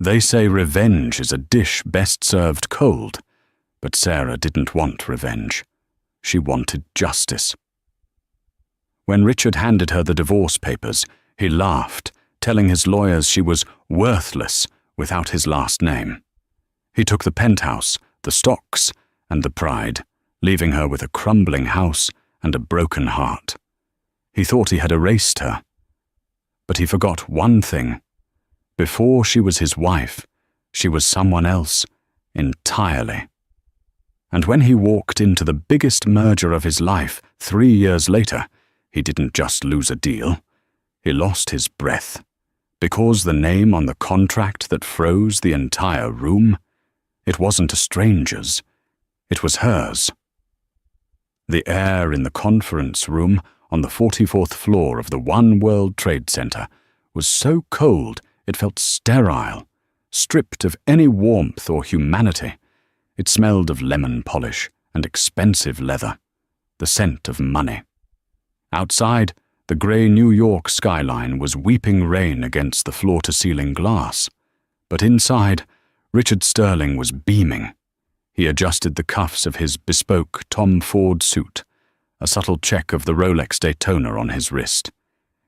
They say revenge is a dish best served cold, but Sarah didn't want revenge. She wanted justice. When Richard handed her the divorce papers, he laughed, telling his lawyers she was worthless without his last name. He took the penthouse, the stocks, and the pride, leaving her with a crumbling house and a broken heart. He thought he had erased her. But he forgot one thing. Before she was his wife, she was someone else entirely. And when he walked into the biggest merger of his life 3 years later, he didn't just lose a deal. He lost his breath. Because the name on the contract that froze the entire room, it wasn't a stranger's. It was hers. The air in the conference room on the 44th floor of the One World Trade Center was so cold it felt sterile, stripped of any warmth or humanity. It smelled of lemon polish and expensive leather, the scent of money. Outside, the grey New York skyline was weeping rain against the floor-to-ceiling glass. But inside, Richard Sterling was beaming. He adjusted the cuffs of his bespoke Tom Ford suit, a subtle check of the Rolex Daytona on his wrist.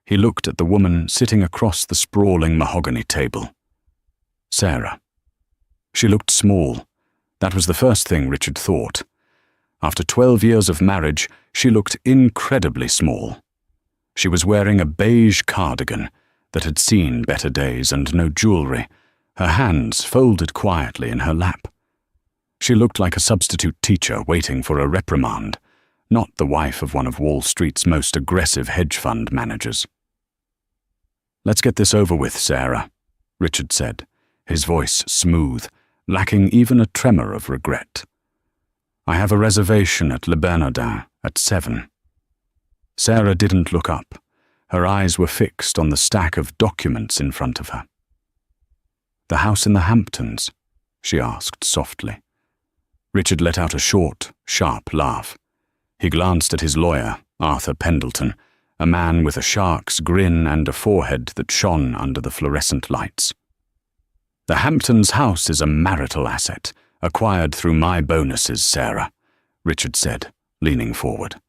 He looked at the woman sitting across the sprawling mahogany table. Sarah. She looked small. That was the first thing Richard thought. After 12 years of marriage, she looked incredibly small. She was wearing a beige cardigan that had seen better days and no jewelry, her hands folded quietly in her lap. She looked like a substitute teacher waiting for a reprimand, not the wife of one of Wall Street's most aggressive hedge fund managers. "Let's get this over with, Sarah," Richard said, his voice smooth, lacking even a tremor of regret. "I have a reservation at Le Bernardin at 7. Sarah didn't look up. Her eyes were fixed on the stack of documents in front of her. "The house in the Hamptons?" she asked softly. Richard let out a short, sharp laugh. He glanced at his lawyer, Arthur Pendleton, a man with a shark's grin and a forehead that shone under the fluorescent lights. "The Hamptons house is a marital asset, acquired through my bonuses, Sarah," Richard said, leaning forward.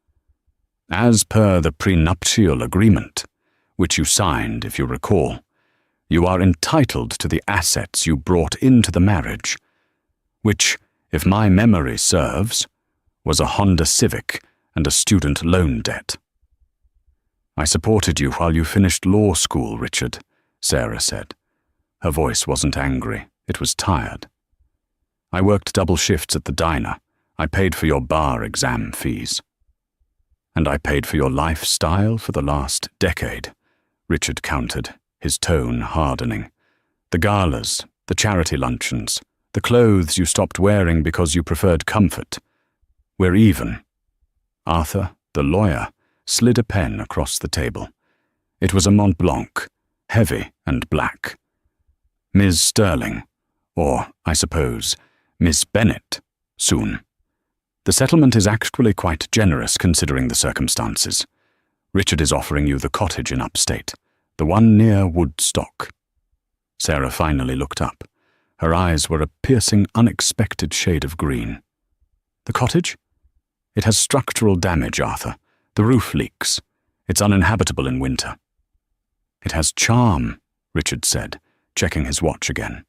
"As per the prenuptial agreement, which you signed, if you recall, you are entitled to the assets you brought into the marriage, which, if my memory serves, was a Honda Civic and a student loan debt." "I supported you while you finished law school, Richard," Sarah said. Her voice wasn't angry, it was tired. "I worked double shifts at the diner. I paid for your bar exam fees." "And I paid for your lifestyle for the last decade," Richard countered, his tone hardening. "The galas, the charity luncheons, the clothes you stopped wearing because you preferred comfort. We're even." Arthur, the lawyer, slid a pen across the table. It was a Mont Blanc, heavy and black. "Ms. Sterling, or, I suppose, Miss Bennett, soon. The settlement is actually quite generous considering the circumstances. Richard is offering you the cottage in upstate, the one near Woodstock." Sarah finally looked up. Her eyes were a piercing, unexpected shade of green. "The cottage? It has structural damage, Arthur. The roof leaks. It's uninhabitable in winter." "It has charm," Richard said, checking his watch again.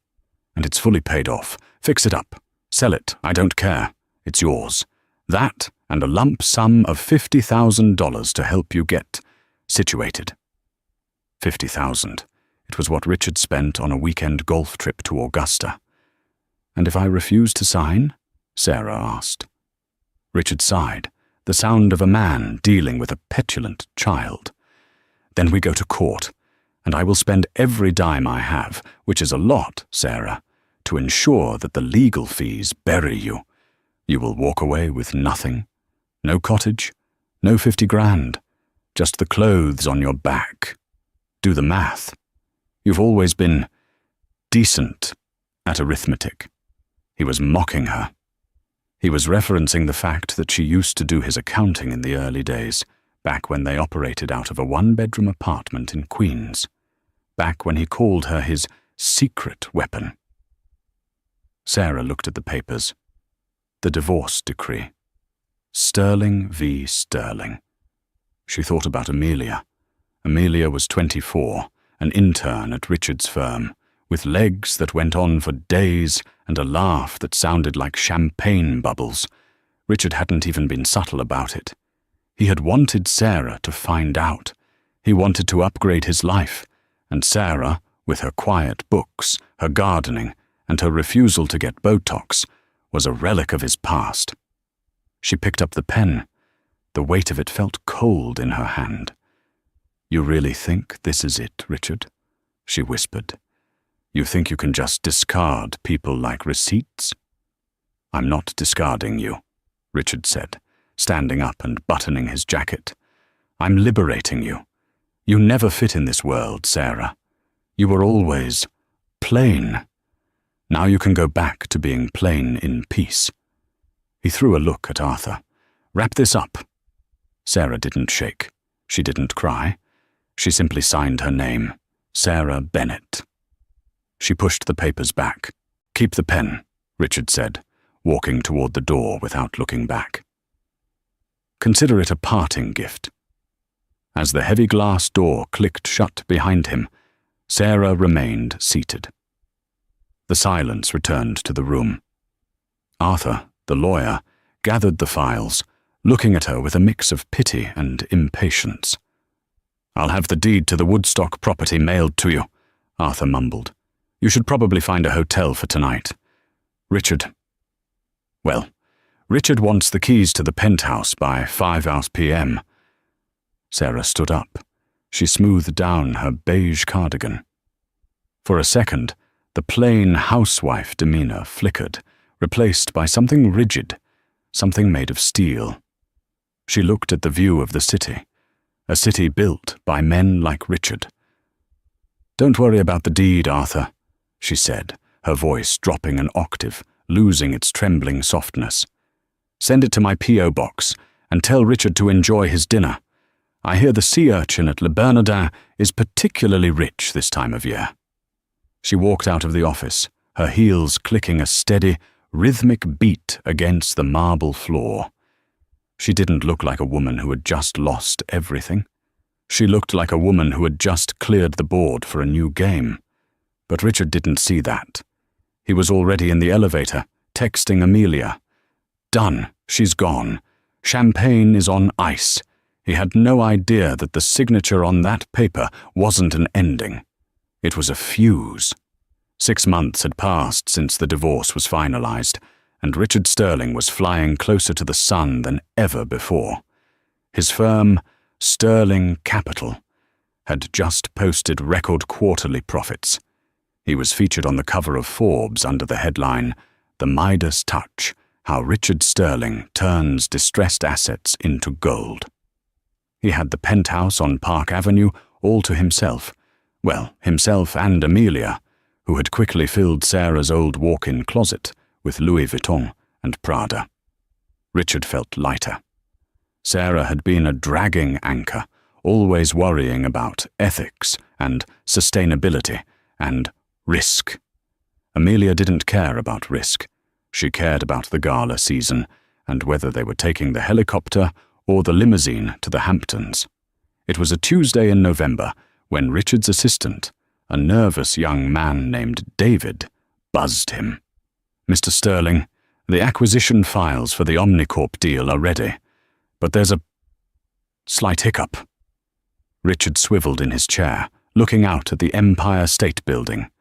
"And it's fully paid off. Fix it up. Sell it. I don't care. It's yours. That and a lump sum of $50,000 to help you get situated." 50,000. It was what Richard spent on a weekend golf trip to Augusta. "And if I refuse to sign?" Sarah asked. Richard sighed, the sound of a man dealing with a petulant child. "Then we go to court, and I will spend every dime I have, which is a lot, Sarah, to ensure that the legal fees bury you. You will walk away with nothing. No cottage, no 50 grand, just the clothes on your back. Do the math. You've always been decent at arithmetic." He was mocking her. He was referencing the fact that she used to do his accounting in the early days, back when they operated out of a one-bedroom apartment in Queens, back when he called her his secret weapon. Sarah looked at the papers. The divorce decree. Sterling v. Sterling. She thought about Amelia. Amelia was 24, an intern at Richard's firm, with legs that went on for days and a laugh that sounded like champagne bubbles. Richard hadn't even been subtle about it. He had wanted Sarah to find out. He wanted to upgrade his life, and Sarah, with her quiet books, her gardening, and her refusal to get Botox, was a relic of his past. She picked up the pen. The weight of it felt cold in her hand. "You really think this is it, Richard?" she whispered. "You think you can just discard people like receipts?" "I'm not discarding you," Richard said, standing up and buttoning his jacket. "I'm liberating you. You never fit in this world, Sarah. You were always plain. Now you can go back to being plain in peace." He threw a look at Arthur. "Wrap this up." Sarah didn't shake. She didn't cry. She simply signed her name, Sarah Bennett. She pushed the papers back. "Keep the pen," Richard said, walking toward the door without looking back. "Consider it a parting gift." As the heavy glass door clicked shut behind him, Sarah remained seated. The silence returned to the room. Arthur, the lawyer, gathered the files, looking at her with a mix of pity and impatience. "I'll have the deed to the Woodstock property mailed to you," Arthur mumbled. "You should probably find a hotel for tonight. Richard wants the keys to the penthouse by 5 p.m. Sarah stood up. She smoothed down her beige cardigan. For a second, the plain housewife demeanor flickered, replaced by something rigid, something made of steel. She looked at the view of the city, a city built by men like Richard. "Don't worry about the deed, Arthur," she said, her voice dropping an octave, losing its trembling softness. "Send it to my P.O. box and tell Richard to enjoy his dinner. I hear the sea urchin at Le Bernardin is particularly rich this time of year." She walked out of the office, her heels clicking a steady, rhythmic beat against the marble floor. She didn't look like a woman who had just lost everything. She looked like a woman who had just cleared the board for a new game. But Richard didn't see that. He was already in the elevator, texting Amelia. "Done. She's gone. Champagne is on ice." He had no idea that the signature on that paper wasn't an ending. It was a fuse. 6 months had passed since the divorce was finalized, and Richard Sterling was flying closer to the sun than ever before. His firm, Sterling Capital, had just posted record quarterly profits. He was featured on the cover of Forbes under the headline, "The Midas Touch: How Richard Sterling Turns Distressed Assets into Gold." He had the penthouse on Park Avenue all to himself. Well, himself and Amelia, who had quickly filled Sarah's old walk-in closet with Louis Vuitton and Prada. Richard felt lighter. Sarah had been a dragging anchor, always worrying about ethics and sustainability and risk. Amelia didn't care about risk. She cared about the gala season and whether they were taking the helicopter or the limousine to the Hamptons. It was a Tuesday in November when Richard's assistant, a nervous young man named David, buzzed him. "Mr. Sterling, the acquisition files for the Omnicorp deal are ready, but there's a slight hiccup." Richard swiveled in his chair, looking out at the Empire State Building.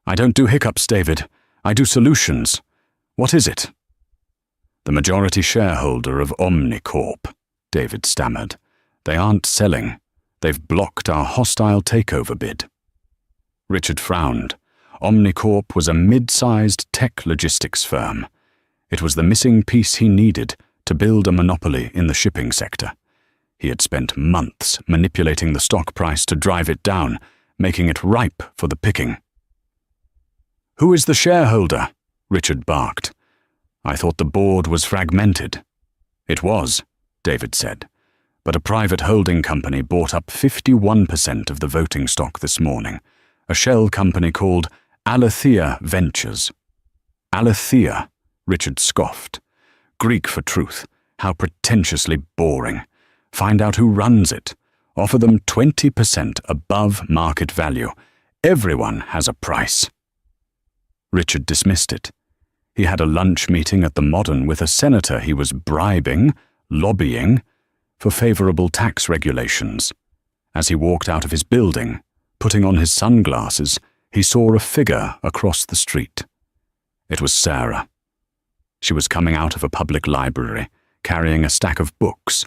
"I don't do hiccups, David. I do solutions. What is it?" "The majority shareholder of Omnicorp," David stammered. "They aren't selling. They've blocked our hostile takeover bid." Richard frowned. Omnicorp was a mid-sized tech logistics firm. It was the missing piece he needed to build a monopoly in the shipping sector. He had spent months manipulating the stock price to drive it down, making it ripe for the picking. "Who is the shareholder?" Richard barked. "I thought the board was fragmented." "It was," David said, "but a private holding company bought up 51% of the voting stock this morning, a shell company called Aletheia Ventures. Aletheia, Richard scoffed. Greek for truth. How pretentiously boring. Find out who runs it. Offer them 20% above market value. Everyone has a price. Richard dismissed it. He had a lunch meeting at the Modern with a senator he was bribing, lobbying, for favorable tax regulations. As he walked out of his building, putting on his sunglasses, he saw a figure across the street. It was Sarah. She was coming out of a public library, carrying a stack of books.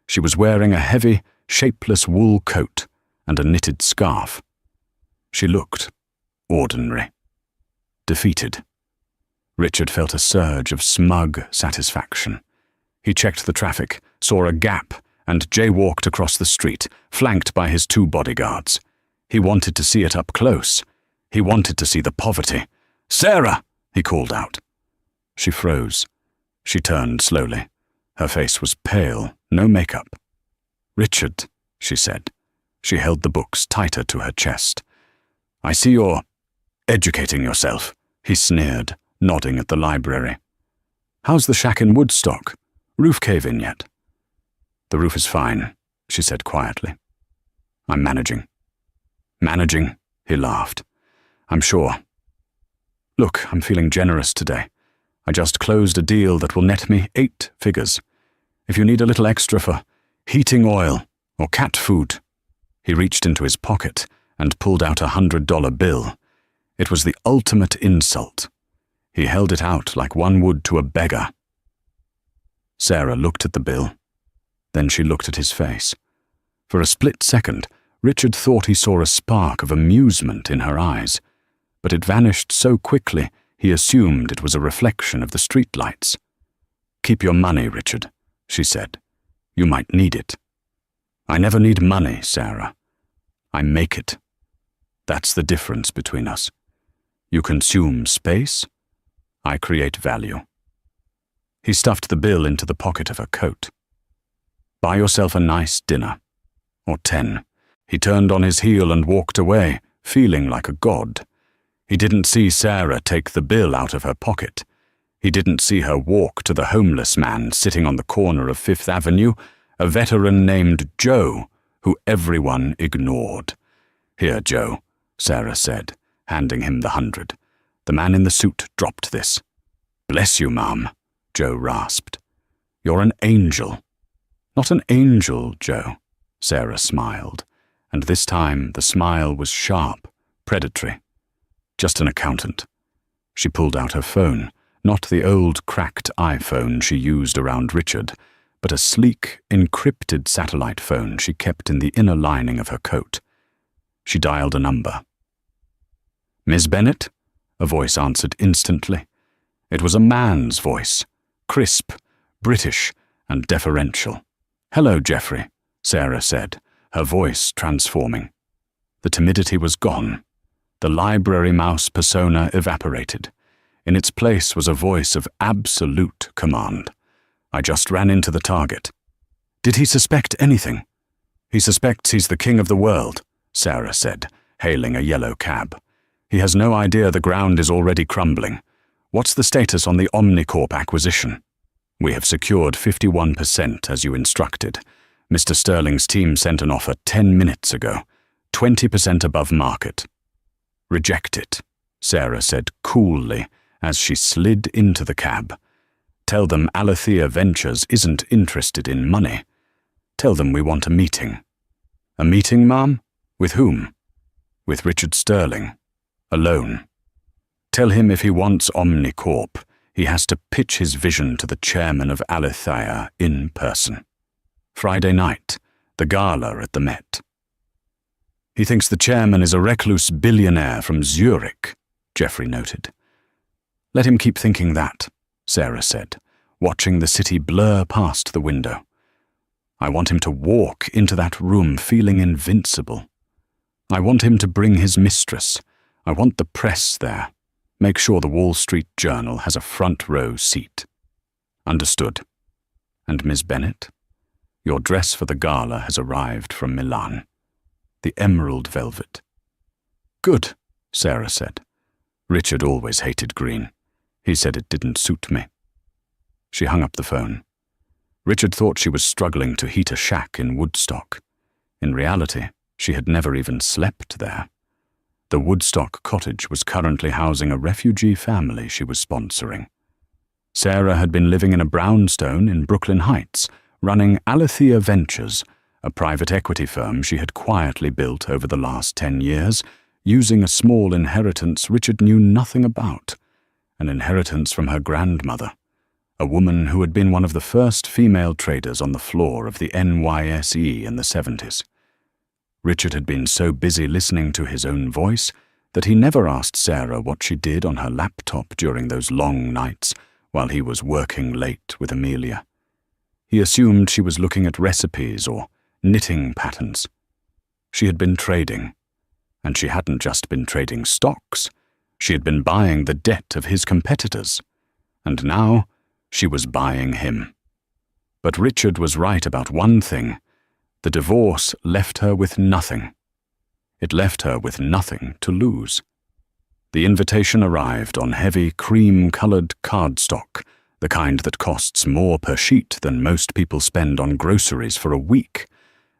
She was wearing a heavy, shapeless wool coat and a knitted scarf. She looked ordinary, defeated. Richard felt a surge of smug satisfaction. He checked the traffic, saw a gap, and jaywalked across the street, flanked by his 2 bodyguards. He wanted to see it up close. He wanted to see the poverty. "Sarah!" he called out. She froze. She turned slowly. Her face was pale, no makeup. "Richard," she said. She held the books tighter to her chest. "I see you're educating yourself," he sneered, nodding at the library. "How's the shack in Woodstock? Roof cave-in yet?" "The roof is fine," she said quietly. "I'm managing." "Managing?" he laughed. "I'm sure. Look, I'm feeling generous today. I just closed a deal that will net me 8 figures. If you need a little extra for heating oil or cat food." He reached into his pocket and pulled out a $100 bill. It was the ultimate insult. He held it out like one would to a beggar. Sarah looked at the bill. Then she looked at his face. For a split second, Richard thought he saw a spark of amusement in her eyes, but it vanished so quickly he assumed it was a reflection of the streetlights. "Keep your money, Richard," she said. "You might need it." "I never need money, Sarah. I make it. That's the difference between us. You consume space. I create value." He stuffed the bill into the pocket of her coat. "Buy yourself a nice dinner. Or 10. He turned on his heel and walked away, feeling like a god. He didn't see Sarah take the bill out of her pocket. He didn't see her walk to the homeless man sitting on the corner of Fifth Avenue, a veteran named Joe, who everyone ignored. "Here, Joe," Sarah said, handing him the 100. The man in the suit dropped this. "Bless you, Mom," Joe rasped. "You're an angel." "Not an angel, Joe," Sarah smiled, and this time the smile was sharp, predatory. "Just an accountant." She pulled out her phone, not the old cracked iPhone she used around Richard, but a sleek, encrypted satellite phone she kept in the inner lining of her coat. She dialed a number. "Miss Bennett?" a voice answered instantly. It was a man's voice, crisp, British, and deferential. "Hello, Jeffrey," Sarah said, her voice transforming. The timidity was gone. The library mouse persona evaporated. In its place was a voice of absolute command. "I just ran into the target." "Did he suspect anything?" "He suspects he's the king of the world," Sarah said, hailing a yellow cab. "He has no idea the ground is already crumbling. What's the status on the Omnicorp acquisition?" "We have secured 51%, as you instructed. Mr. Sterling's team sent an offer 10 minutes ago, 20% above market." "Reject it," Sarah said coolly as she slid into the cab. "Tell them Aletheia Ventures isn't interested in money. Tell them we want a meeting." "A meeting, Ma'am? With whom?" "With Richard Sterling. Alone. Tell him if he wants Omnicorp, he has to pitch his vision to the chairman of Aletheia in person. Friday night, the gala at the Met." "He thinks the chairman is a recluse billionaire from Zurich," Jeffrey noted. "Let him keep thinking that," Sarah said, watching the city blur past the window. "I want him to walk into that room feeling invincible. I want him to bring his mistress. I want the press there. Make sure the Wall Street Journal has a front row seat." "Understood. And Miss Bennett, your dress for the gala has arrived from Milan. The emerald velvet." Good, Sarah said. Richard always hated green. He said it didn't suit me. She hung up the phone. Richard thought she was struggling to heat a shack in Woodstock. In reality, she had never even slept there. The Woodstock cottage was currently housing a refugee family she was sponsoring. Sarah had been living in a brownstone in Brooklyn Heights, running Alethea Ventures, a private equity firm she had quietly built over the last 10 years, using a small inheritance Richard knew nothing about, an inheritance from her grandmother, a woman who had been one of the first female traders on the floor of the NYSE in the 70s. Richard had been so busy listening to his own voice that he never asked Sarah what she did on her laptop during those long nights while he was working late with Amelia. He assumed she was looking at recipes or knitting patterns. She had been trading, and she hadn't just been trading stocks. She had been buying the debt of his competitors, and now she was buying him. But Richard was right about one thing. The divorce left her with nothing. It left her with nothing to lose. The invitation arrived on heavy cream-colored cardstock, the kind that costs more per sheet than most people spend on groceries for a week.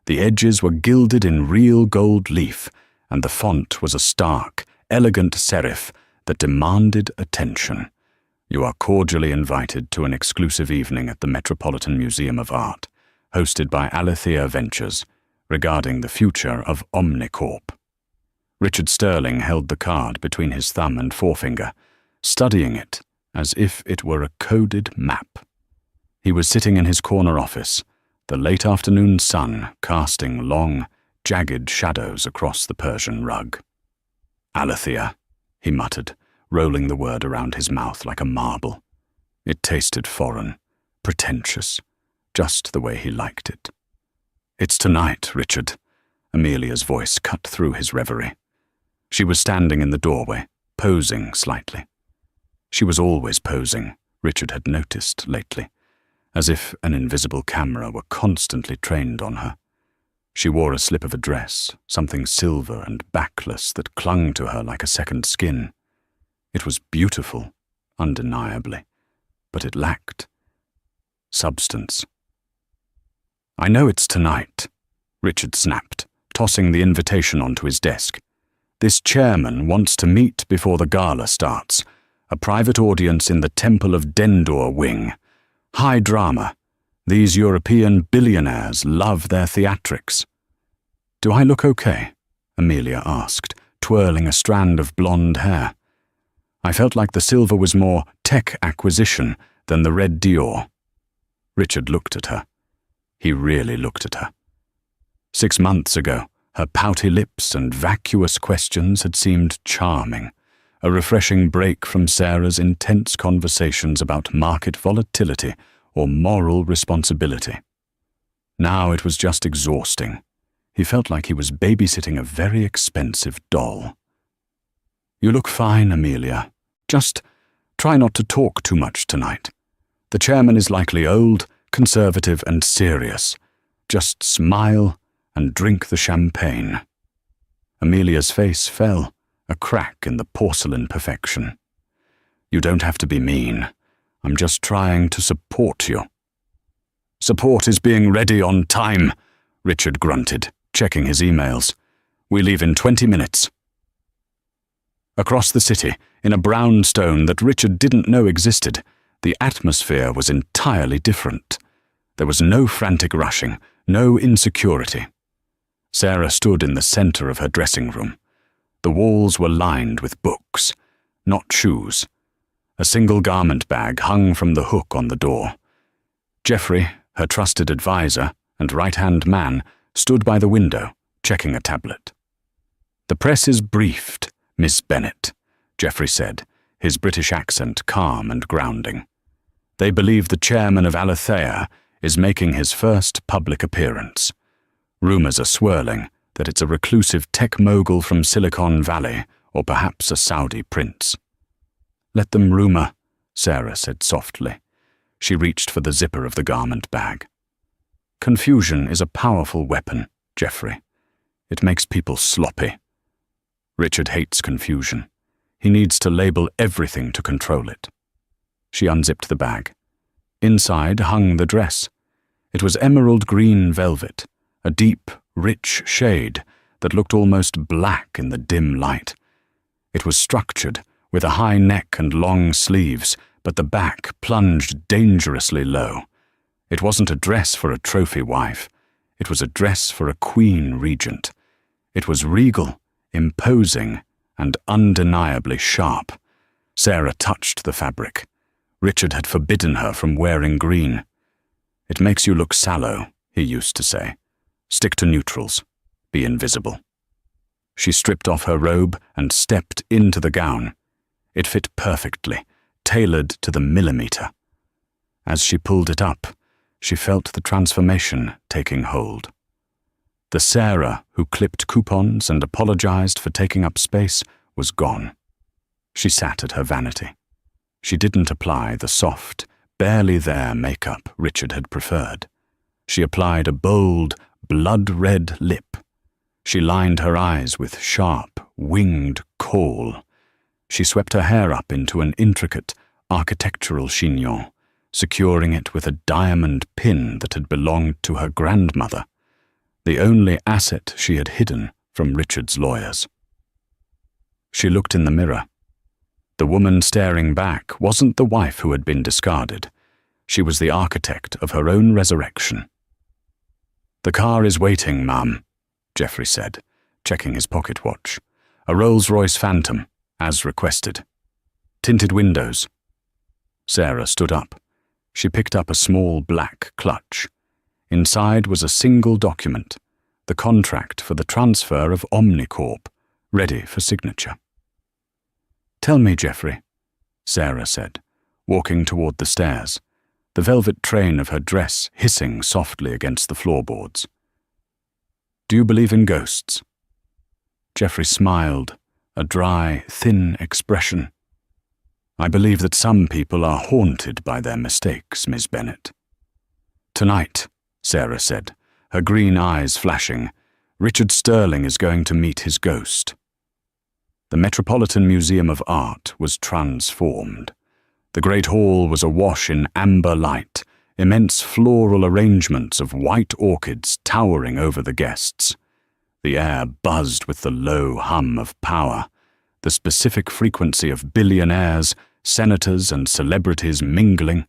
The edges were gilded in real gold leaf, and the font was a stark, elegant serif that demanded attention. You are cordially invited to an exclusive evening at the Metropolitan Museum of Art, hosted by Alethea Ventures, regarding the future of Omnicorp. Richard Sterling held the card between his thumb and forefinger, studying it as if it were a coded map. He was sitting in his corner office, the late afternoon sun casting long, jagged shadows across the Persian rug. Alethea, he muttered, rolling the word around his mouth like a marble. It tasted foreign, pretentious, just the way he liked it. It's tonight, Richard. Amelia's voice cut through his reverie. She was standing in the doorway, posing slightly. She was always posing, Richard had noticed lately, as if an invisible camera were constantly trained on her. She wore a slip of a dress, something silver and backless that clung to her like a second skin. It was beautiful, undeniably, but it lacked substance. I know it's tonight, Richard snapped, tossing the invitation onto his desk. This chairman wants to meet before the gala starts, a private audience in the Temple of Dendur wing. High drama. These European billionaires love their theatrics. Do I look okay? Amelia asked, twirling a strand of blonde hair. I felt like the silver was more tech acquisition than the red Dior. Richard looked at her. He really looked at her. 6 months ago, her pouty lips and vacuous questions had seemed charming, a refreshing break from Sarah's intense conversations about market volatility or moral responsibility. Now it was just exhausting. He felt like he was babysitting a very expensive doll. You look fine, Amelia. Just try not to talk too much tonight. The chairman is likely old, conservative, and serious. Just smile and drink the champagne. Amelia's face fell, a crack in the porcelain perfection. You don't have to be mean. I'm just trying to support you. Support is being ready on time, Richard grunted, checking his emails. We leave in 20 minutes. Across the city, in a brownstone that Richard didn't know existed, the atmosphere was entirely different. There was no frantic rushing, no insecurity. Sarah stood in the center of her dressing room. The walls were lined with books, not shoes. A single garment bag hung from the hook on the door. Geoffrey, her trusted advisor and right-hand man, stood by the window, checking a tablet. The press is briefed, Miss Bennet, Geoffrey said, his British accent calm and grounding. They believe the chairman of Alethea is making his first public appearance. Rumors are swirling that it's a reclusive tech mogul from Silicon Valley or perhaps a Saudi prince. Let them rumor, Sarah said softly. She reached for the zipper of the garment bag. Confusion is a powerful weapon, Geoffrey. It makes people sloppy. Richard hates confusion. He needs to label everything to control it. She unzipped the bag. Inside hung the dress. It was emerald green velvet, a deep, rich shade that looked almost black in the dim light. It was structured, with a high neck and long sleeves, but the back plunged dangerously low. It wasn't a dress for a trophy wife. It was a dress for a queen regent. It was regal, imposing, and undeniably sharp. Sarah touched the fabric. Richard had forbidden her from wearing green. "It makes you look sallow," he used to say. "Stick to neutrals. Be invisible." She stripped off her robe and stepped into the gown. It fit perfectly, tailored to the millimeter. As she pulled it up, she felt the transformation taking hold. The Sarah who clipped coupons and apologized for taking up space was gone. She sat at her vanity. She didn't apply the soft, barely there makeup Richard had preferred. She applied a bold, blood-red lip. She lined her eyes with sharp, winged kohl. She swept her hair up into an intricate, architectural chignon, securing it with a diamond pin that had belonged to her grandmother, the only asset she had hidden from Richard's lawyers. She looked in the mirror. The woman staring back wasn't the wife who had been discarded. She was the architect of her own resurrection. "The car is waiting, ma'am," Geoffrey said, checking his pocket watch. "A Rolls-Royce Phantom, as requested. Tinted windows." Sarah stood up. She picked up a small black clutch. Inside was a single document, the contract for the transfer of Omnicorp, ready for signature. "Tell me, Geoffrey," Sarah said, walking toward the stairs, the velvet train of her dress hissing softly against the floorboards. "Do you believe in ghosts?" Geoffrey smiled, a dry, thin expression. "I believe that some people are haunted by their mistakes, Miss Bennet." "Tonight," Sarah said, her green eyes flashing, "Richard Sterling is going to meet his ghost." The Metropolitan Museum of Art was transformed. The great hall was awash in amber light, immense floral arrangements of white orchids towering over the guests. The air buzzed with the low hum of power, the specific frequency of billionaires, senators, and celebrities mingling.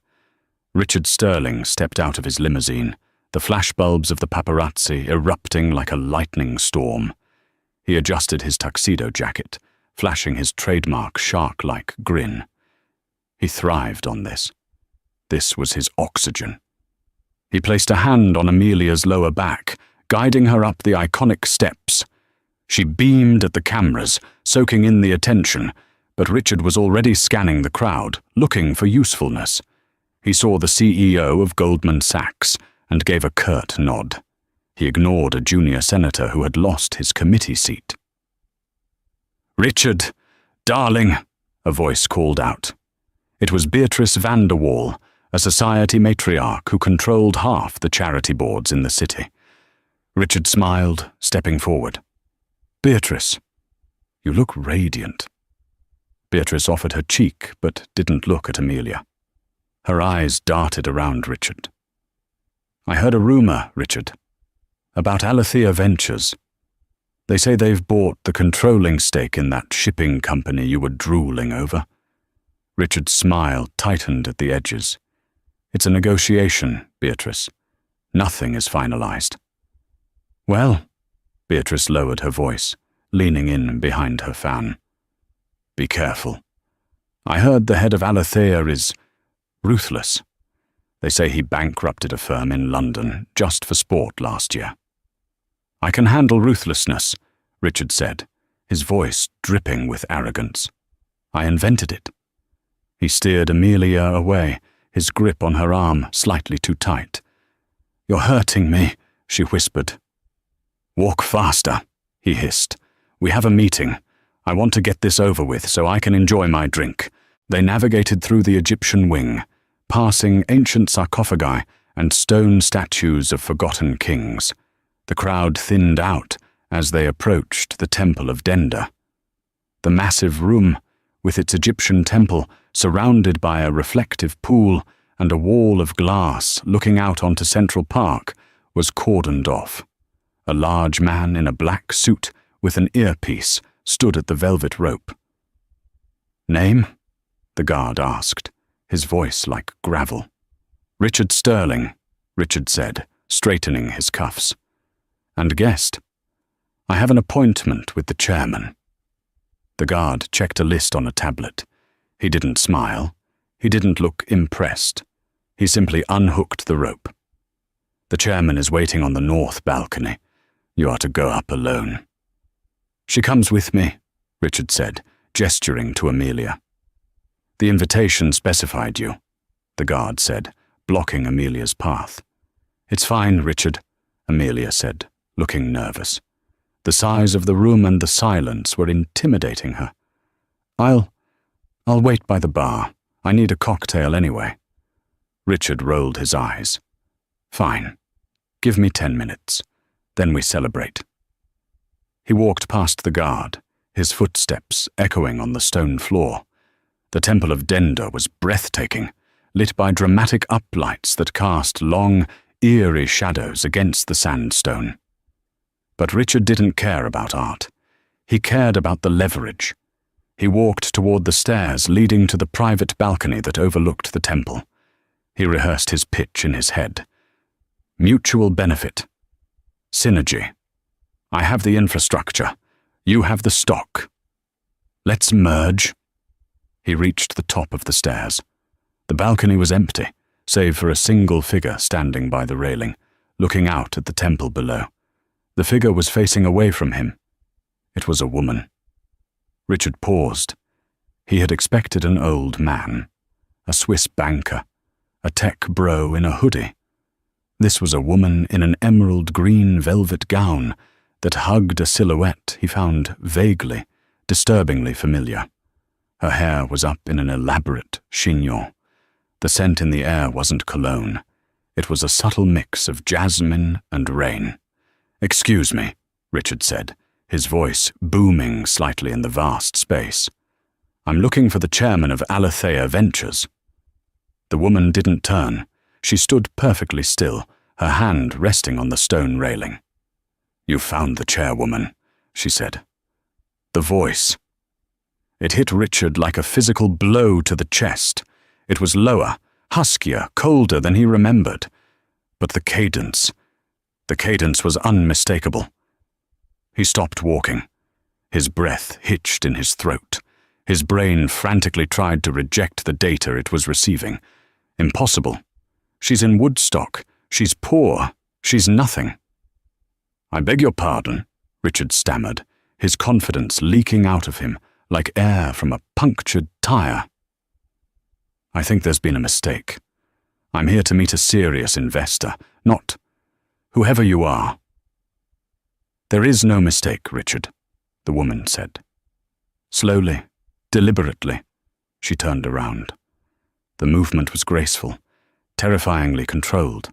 Richard Sterling stepped out of his limousine, the flashbulbs of the paparazzi erupting like a lightning storm. He adjusted his tuxedo jacket, flashing his trademark shark-like grin. He thrived on this. This was his oxygen. He placed a hand on Amelia's lower back, guiding her up the iconic steps. She beamed at the cameras, soaking in the attention, but Richard was already scanning the crowd, looking for usefulness. He saw the CEO of Goldman Sachs and gave a curt nod. He ignored a junior senator who had lost his committee seat. "Richard, darling," a voice called out. It was Beatrice van der Waal, a society matriarch who controlled half the charity boards in the city. Richard smiled, stepping forward. "Beatrice, you look radiant." Beatrice offered her cheek, but didn't look at Amelia. Her eyes darted around Richard. "I heard a rumor, Richard, about Alethea Ventures. They say they've bought the controlling stake in that shipping company you were drooling over." Richard's smile tightened at the edges. "It's a negotiation, Beatrice. Nothing is finalized." "Well," Beatrice lowered her voice, leaning in behind her fan. "Be careful. I heard the head of Alethea is ruthless. They say he bankrupted a firm in London just for sport last year." "I can handle ruthlessness," Richard said, his voice dripping with arrogance. "I invented it." He steered Amelia away, his grip on her arm slightly too tight. "You're hurting me," she whispered. "Walk faster," he hissed. "We have a meeting. I want to get this over with so I can enjoy my drink." They navigated through the Egyptian wing, passing ancient sarcophagi and stone statues of forgotten kings. The crowd thinned out as they approached the Temple of Denda. The massive room, with its Egyptian temple surrounded by a reflective pool and a wall of glass looking out onto Central Park, was cordoned off. A large man in a black suit with an earpiece stood at the velvet rope. "Name?" the guard asked, his voice like gravel. "Richard Sterling," Richard said, straightening his cuffs. "And guest? I have an appointment with the chairman." The guard checked a list on a tablet. He didn't smile. He didn't look impressed. He simply unhooked the rope. "The chairman is waiting on the north balcony. You are to go up alone." "She comes with me," Richard said, gesturing to Amelia. "The invitation specified you," the guard said, blocking Amelia's path. "It's fine, Richard," Amelia said, looking nervous. The size of the room and the silence were intimidating her. I'll wait by the bar. I need a cocktail anyway." Richard rolled his eyes. "Fine. Give me 10 minutes. Then we celebrate." He walked past the guard, his footsteps echoing on the stone floor. The Temple of Denda was breathtaking, lit by dramatic uplights that cast long, eerie shadows against the sandstone. But Richard didn't care about art. He cared about the leverage. He walked toward the stairs leading to the private balcony that overlooked the temple. He rehearsed his pitch in his head. Mutual benefit. Synergy. I have the infrastructure. You have the stock. Let's merge. He reached the top of the stairs. The balcony was empty, save for a single figure standing by the railing, looking out at the temple below. The figure was facing away from him. It was a woman. Richard paused. He had expected an old man, a Swiss banker, a tech bro in a hoodie. This was a woman in an emerald green velvet gown that hugged a silhouette he found vaguely, disturbingly familiar. Her hair was up in an elaborate chignon. The scent in the air wasn't cologne. It was a subtle mix of jasmine and rain. "Excuse me," Richard said, his voice booming slightly in the vast space. "I'm looking for the chairman of Aletheia Ventures." The woman didn't turn. She stood perfectly still, her hand resting on the stone railing. "You found the chairwoman," she said. The voice. It hit Richard like a physical blow to the chest. It was lower, huskier, colder than he remembered. But the cadence was unmistakable. He stopped walking. His breath hitched in his throat. His brain frantically tried to reject the data it was receiving. Impossible. She's in Woodstock. She's poor. She's nothing. "I beg your pardon," Richard stammered, his confidence leaking out of him like air from a punctured tire. "I think there's been a mistake. I'm here to meet a serious investor, not whoever you are." "There is no mistake, Richard," the woman said. Slowly, deliberately, she turned around. The movement was graceful, terrifyingly controlled.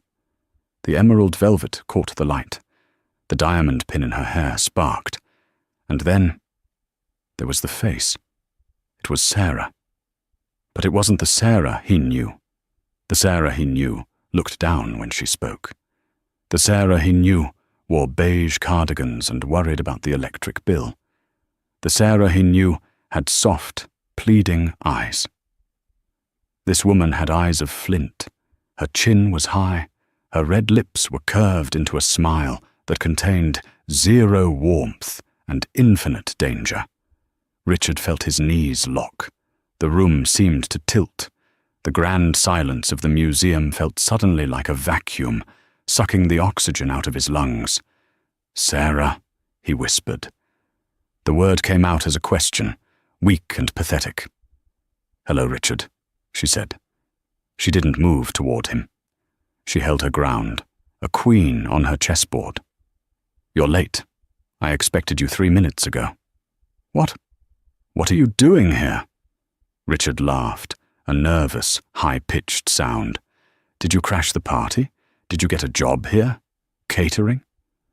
The emerald velvet caught the light. The diamond pin in her hair sparked. And then there was the face. It was Sarah. But it wasn't the Sarah he knew. The Sarah he knew looked down when she spoke. The Sarah he knew wore beige cardigans and worried about the electric bill. The Sarah he knew had soft, pleading eyes. This woman had eyes of flint. Her chin was high. Her red lips were curved into a smile that contained zero warmth and infinite danger. Richard felt his knees lock. The room seemed to tilt. The grand silence of the museum felt suddenly like a vacuum, sucking the oxygen out of his lungs. "Sarah," he whispered. The word came out as a question, weak and pathetic. "Hello, Richard," she said. She didn't move toward him. She held her ground, a queen on her chessboard. "You're late. I expected you 3 minutes ago." "What? What are you doing here?" Richard laughed, a nervous, high-pitched sound. "Did you crash the party? Did you get a job here? Catering?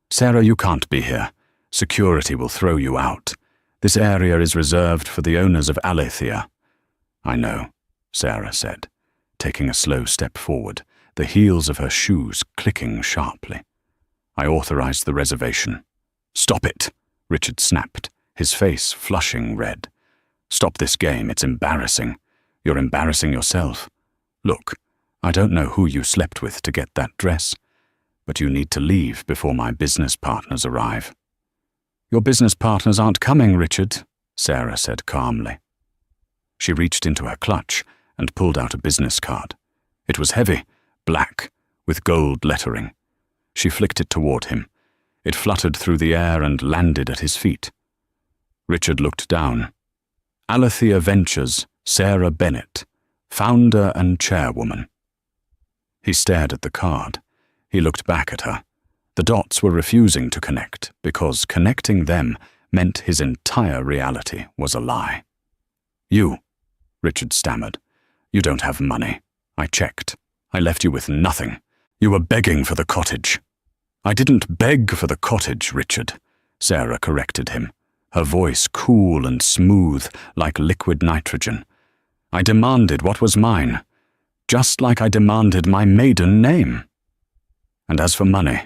Sarah, you can't be here. Security will throw you out. This area is reserved for the owners of Aletheia. I know, Sarah said, taking a slow step forward, the heels of her shoes clicking sharply. I authorized the reservation. Stop it, Richard snapped, his face flushing red. Stop this game, it's embarrassing. You're embarrassing yourself. Look, I don't know who you slept with to get that dress, but you need to leave before my business partners arrive. Your business partners aren't coming, Richard, Sarah said calmly. She reached into her clutch and pulled out a business card. It was heavy, black, with gold lettering. She flicked it toward him. It fluttered through the air and landed at his feet. Richard looked down. Aletheia Ventures, Sarah Bennett, founder and chairwoman. He stared at the card. He looked back at her. The dots were refusing to connect because connecting them meant his entire reality was a lie. You, Richard stammered. You don't have money. I checked. I left you with nothing. You were begging for the cottage. I didn't beg for the cottage, Richard, Sarah corrected him, her voice cool and smooth like liquid nitrogen. I demanded what was mine, just like I demanded my maiden name. And as for money,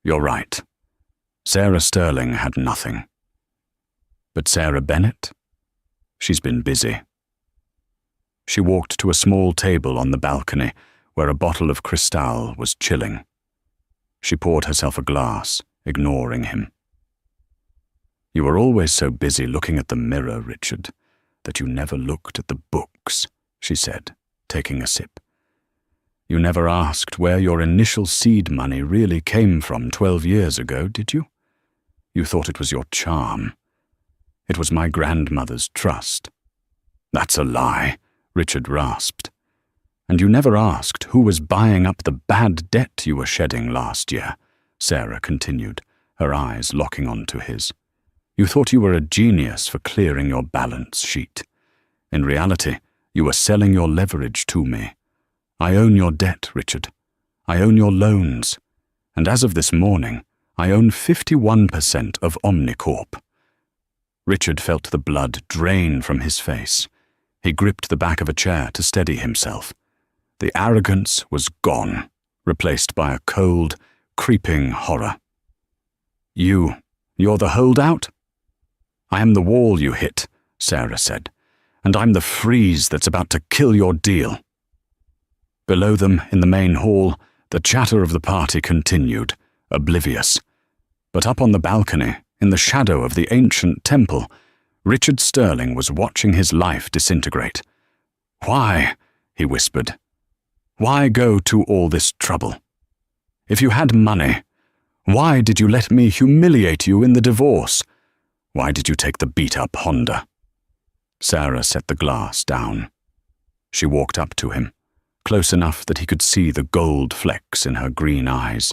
you're right. Sarah Sterling had nothing. But Sarah Bennett? She's been busy. She walked to a small table on the balcony where a bottle of Cristal was chilling. She poured herself a glass, ignoring him. You were always so busy looking at the mirror, Richard, that you never looked at the books, she said, taking a sip. You never asked where your initial seed money really came from 12 years ago, did you? You thought it was your charm. It was my grandmother's trust. That's a lie, Richard rasped. And you never asked who was buying up the bad debt you were shedding last year, Sarah continued, her eyes locking onto his. You thought you were a genius for clearing your balance sheet. In reality, you were selling your leverage to me. I own your debt, Richard. I own your loans. And as of this morning, I own 51% of Omnicorp. Richard felt the blood drain from his face. He gripped the back of a chair to steady himself. The arrogance was gone, replaced by a cold, creeping horror. You're the holdout? I am the wall you hit, Sarah said, and I'm the freeze that's about to kill your deal. Below them, in the main hall, the chatter of the party continued, oblivious. But up on the balcony, in the shadow of the ancient temple, Richard Sterling was watching his life disintegrate. Why? He whispered. Why go to all this trouble? If you had money, why did you let me humiliate you in the divorce? Why did you take the beat-up Honda? Sarah set the glass down. She walked up to him, close enough that he could see the gold flecks in her green eyes.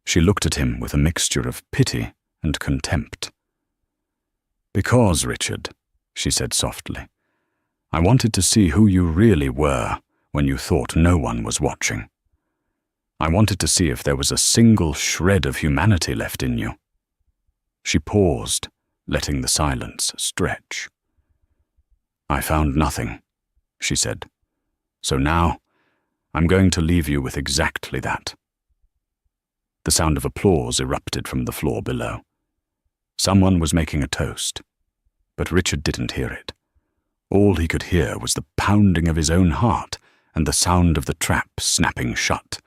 She looked at him with a mixture of pity and contempt. Because, Richard, she said softly, I wanted to see who you really were when you thought no one was watching. I wanted to see if there was a single shred of humanity left in you. She paused, letting the silence stretch. I found nothing, she said. So now, I'm going to leave you with exactly that. The sound of applause erupted from the floor below. Someone was making a toast, but Richard didn't hear it. All he could hear was the pounding of his own heart and the sound of the trap snapping shut.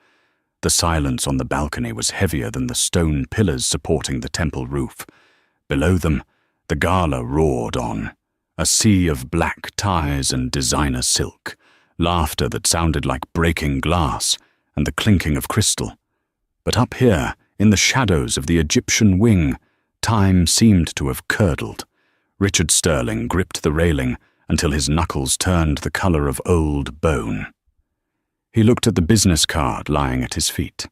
The silence on the balcony was heavier than the stone pillars supporting the temple roof. Below them, the gala roared on, a sea of black ties and designer silk, laughter that sounded like breaking glass and the clinking of crystal. But up here, in the shadows of the Egyptian wing, time seemed to have curdled. Richard Sterling gripped the railing until his knuckles turned the color of old bone. He looked at the business card lying at his feet.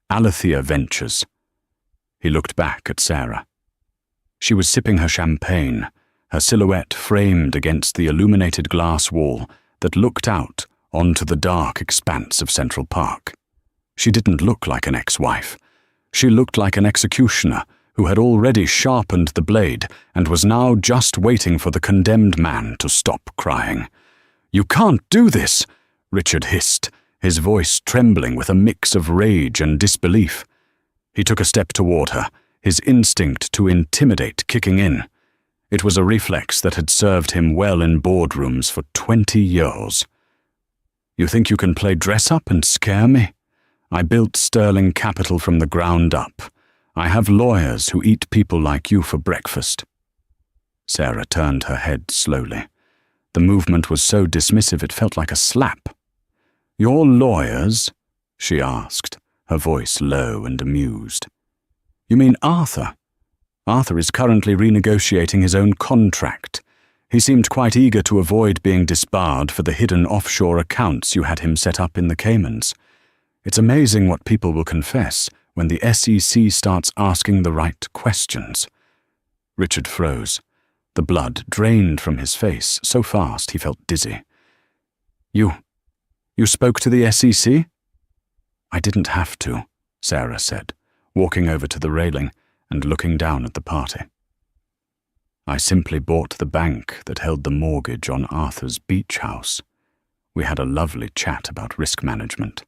Aletheia Ventures. He looked back at Sarah. She was sipping her champagne, her silhouette framed against the illuminated glass wall that looked out onto the dark expanse of Central Park. She didn't look like an ex-wife. She looked like an executioner who had already sharpened the blade and was now just waiting for the condemned man to stop crying. "You can't do this," Richard hissed, his voice trembling with a mix of rage and disbelief. He took a step toward her, his instinct to intimidate kicking in. It was a reflex that had served him well in boardrooms for 20 years. "You think you can play dress-up and scare me? I built Sterling Capital from the ground up. I have lawyers who eat people like you for breakfast." Sarah turned her head slowly. The movement was so dismissive it felt like a slap. "Your lawyers?" she asked, her voice low and amused. "You mean Arthur? Arthur is currently renegotiating his own contract. He seemed quite eager to avoid being disbarred for the hidden offshore accounts you had him set up in the Caymans. It's amazing what people will confess when the SEC starts asking the right questions." Richard froze. The blood drained from his face so fast he felt dizzy. You spoke to the SEC?" "I didn't have to," Sarah said, walking over to the railing and looking down at the party. "I simply bought the bank that held the mortgage on Arthur's beach house. We had a lovely chat about risk management.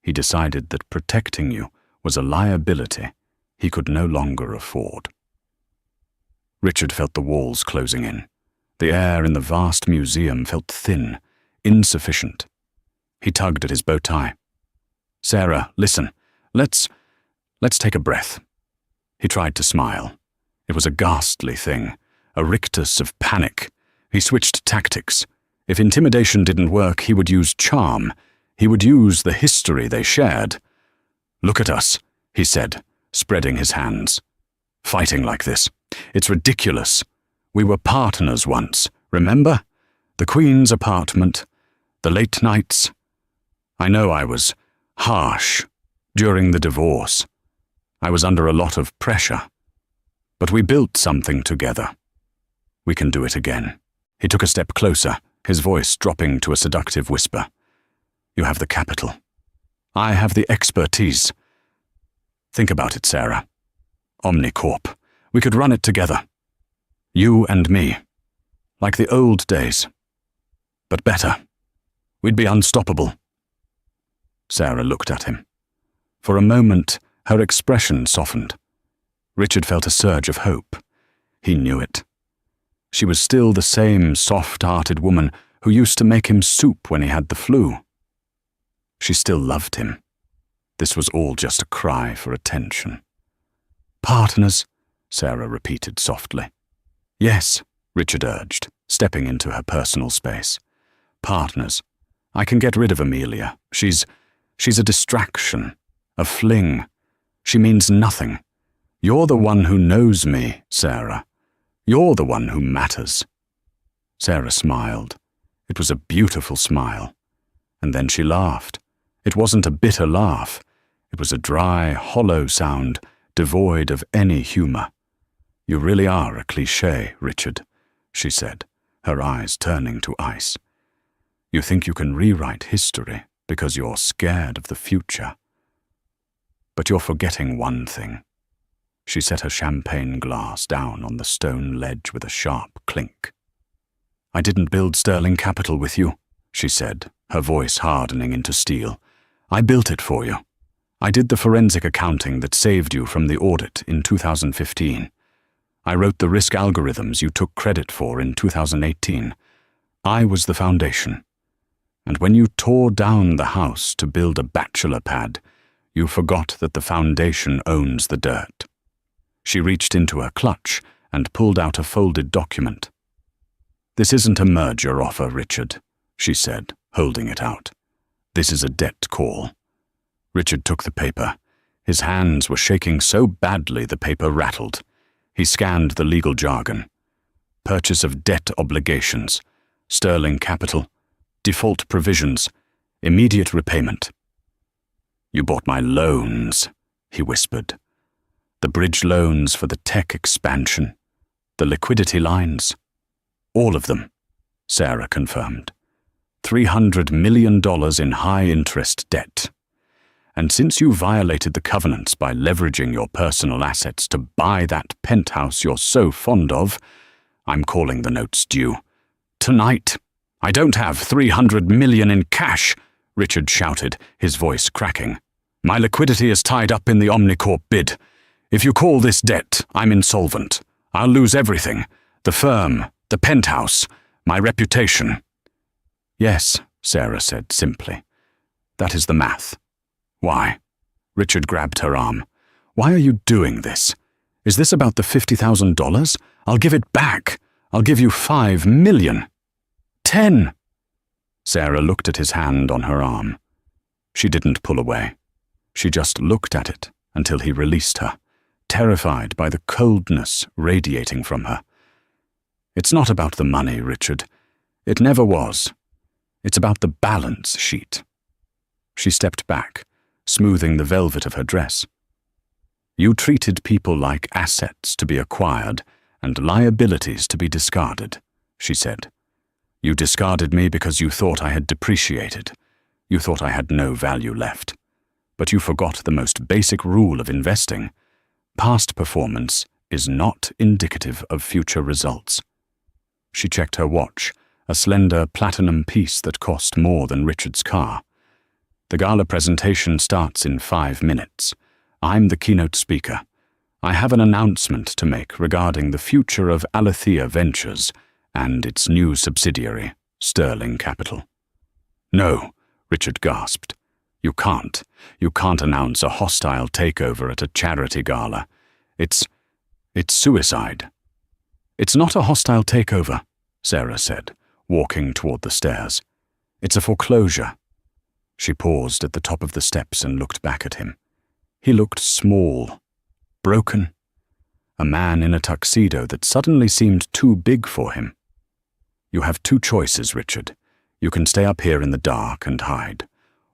He decided that protecting you was a liability he could no longer afford." Richard felt the walls closing in. The air in the vast museum felt thin, insufficient. He tugged at his bow tie. "Sarah, listen. Let's take a breath." He tried to smile. It was a ghastly thing, a rictus of panic. He switched tactics. If intimidation didn't work, he would use charm. He would use the history they shared. "Look at us," he said, spreading his hands. "Fighting like this. It's ridiculous. We were partners once, remember? The Queen's apartment, the late nights. I know I was harsh during the divorce. I was under a lot of pressure. But we built something together. We can do it again." He took a step closer, his voice dropping to a seductive whisper. "You have the capital. I have the expertise. Think about it, Sarah. Omnicorp. We could run it together. You and me. Like the old days. But better. We'd be unstoppable." Sarah looked at him. For a moment, her expression softened. Richard felt a surge of hope. He knew it. She was still the same soft-hearted woman who used to make him soup when he had the flu. She still loved him. This was all just a cry for attention. "Partners," Sarah repeated softly. "Yes," Richard urged, stepping into her personal space. "Partners. I can get rid of Amelia. She's a distraction, a fling. She means nothing. You're the one who knows me, Sarah. You're the one who matters." Sarah smiled. It was a beautiful smile. And then she laughed. It wasn't a bitter laugh. It was a dry, hollow sound, devoid of any humor. "You really are a cliché, Richard," she said, her eyes turning to ice. "You think you can rewrite history because you're scared of the future. But you're forgetting one thing." She set her champagne glass down on the stone ledge with a sharp clink. "I didn't build Sterling Capital with you," she said, her voice hardening into steel. "I built it for you. I did the forensic accounting that saved you from the audit in 2015. I wrote the risk algorithms you took credit for in 2018. I was the foundation. And when you tore down the house to build a bachelor pad, you forgot that the foundation owns the dirt." She reached into her clutch and pulled out a folded document. "This isn't a merger offer, Richard," she said, holding it out. "This is a debt call." Richard took the paper. His hands were shaking so badly the paper rattled. He scanned the legal jargon. Purchase of debt obligations, Sterling Capital, default provisions, immediate repayment. "You bought my loans," he whispered. "The bridge loans for the tech expansion, the liquidity lines. All of them," Sarah confirmed. $300 million in high-interest debt. And since you violated the covenants by leveraging your personal assets to buy that penthouse you're so fond of, I'm calling the notes due. Tonight. I don't have $300 million in cash, Richard shouted, his voice cracking. My liquidity is tied up in the Omnicorp bid. If you call this debt, I'm insolvent. I'll lose everything. The firm, the penthouse, my reputation. Yes, Sarah said simply. That is the math. Why? Richard grabbed her arm. Why are you doing this? Is this about the $50,000? I'll give it back. I'll give you $5 million. 10. Sarah looked at his hand on her arm. She didn't pull away. She just looked at it until he released her, terrified by the coldness radiating from her. It's not about the money, Richard. It never was. It's about the balance sheet. She stepped back, smoothing the velvet of her dress. You treated people like assets to be acquired and liabilities to be discarded, she said. You discarded me because you thought I had depreciated. You thought I had no value left. But you forgot the most basic rule of investing. Past performance is not indicative of future results. She checked her watch, a slender platinum piece that cost more than Richard's car. The gala presentation starts in 5 minutes. I'm the keynote speaker. I have an announcement to make regarding the future of Alethea Ventures and its new subsidiary, Sterling Capital. No, Richard gasped. You can't. You can't announce a hostile takeover at a charity gala. It's suicide. It's not a hostile takeover, Sarah said, walking toward the stairs. It's a foreclosure. She paused at the top of the steps and looked back at him. He looked small, broken, a man in a tuxedo that suddenly seemed too big for him. You have 2 choices, Richard. You can stay up here in the dark and hide,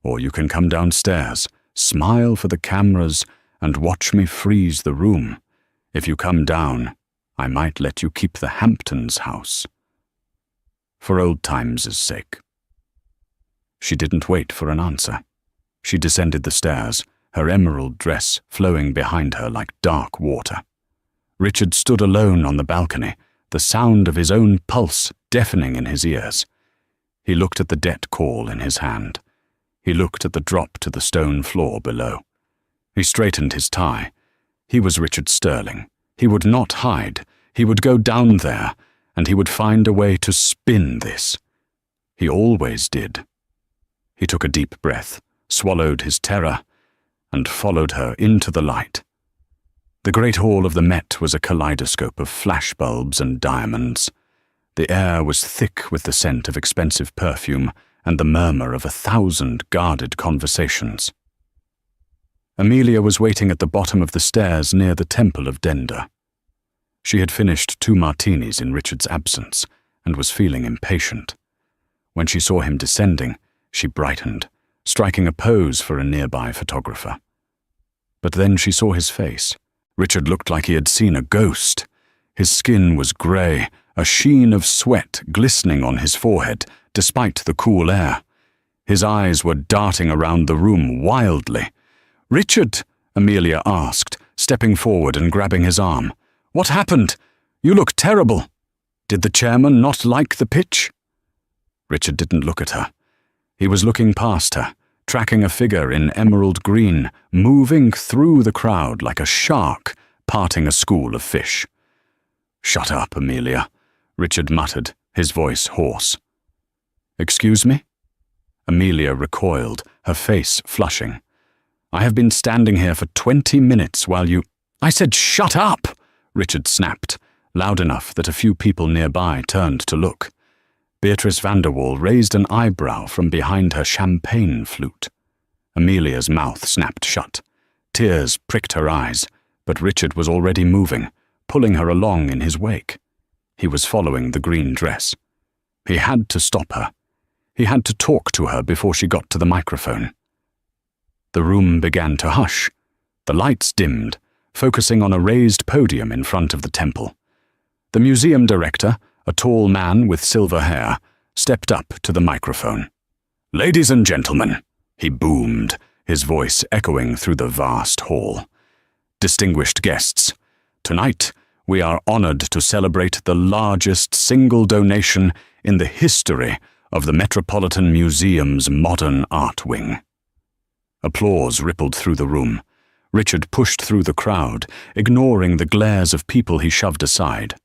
or you can come downstairs, smile for the cameras, and watch me freeze the room. If you come down, I might let you keep the Hamptons house. For old times' sake. She didn't wait for an answer. She descended the stairs, her emerald dress flowing behind her like dark water. Richard stood alone on the balcony, the sound of his own pulse deafening in his ears. He looked at the debt call in his hand. He looked at the drop to the stone floor below. He straightened his tie. He was Richard Sterling. He would not hide. He would go down there, and he would find a way to spin this. He always did. He took a deep breath, swallowed his terror, and followed her into the light. The great hall of the Met was a kaleidoscope of flashbulbs and diamonds. The air was thick with the scent of expensive perfume and the murmur of 1,000 guarded conversations. Amelia was waiting at the bottom of the stairs near the Temple of Denda. She had finished 2 martinis in Richard's absence and was feeling impatient. When she saw him descending, she brightened, striking a pose for a nearby photographer. But then she saw his face. Richard looked like he had seen a ghost. His skin was grey, a sheen of sweat glistening on his forehead, despite the cool air. His eyes were darting around the room wildly. "Richard," Amelia asked, stepping forward and grabbing his arm. "What happened? You look terrible. Did the chairman not like the pitch?" Richard didn't look at her. He was looking past her, tracking a figure in emerald green, moving through the crowd like a shark parting a school of fish. "Shut up, Amelia," Richard muttered, his voice hoarse. "Excuse me?" Amelia recoiled, her face flushing. "I have been standing here for 20 minutes while you—" "I said shut up!" Richard snapped, loud enough that a few people nearby turned to look. Beatrice Vanderwall raised an eyebrow from behind her champagne flute. Amelia's mouth snapped shut. Tears pricked her eyes, but Richard was already moving, pulling her along in his wake. He was following the green dress. He had to stop her. He had to talk to her before she got to the microphone. The room began to hush. The lights dimmed, focusing on a raised podium in front of the temple. The museum director, a tall man with silver hair, stepped up to the microphone. "Ladies and gentlemen," he boomed, his voice echoing through the vast hall. "Distinguished guests, tonight we are honored to celebrate the largest single donation in the history of the Metropolitan Museum's Modern Art Wing." Applause rippled through the room. Richard pushed through the crowd, ignoring the glares of people he shoved aside.